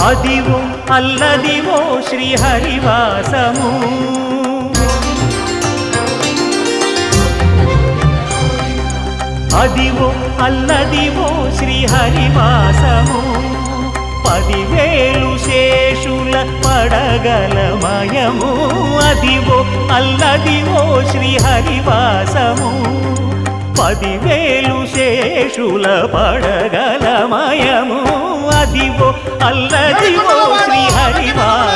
Adivo Alladivo శ్రీహరివాసము Adivo Alladivo శ్రీహరివాసము 10,000 శేషుల పడగలమయము Adivo Alladivo శ్రీహరివాసము 10,000 శేషుల పడగలమయము Adivo Alladivo శ్రీహరివాసము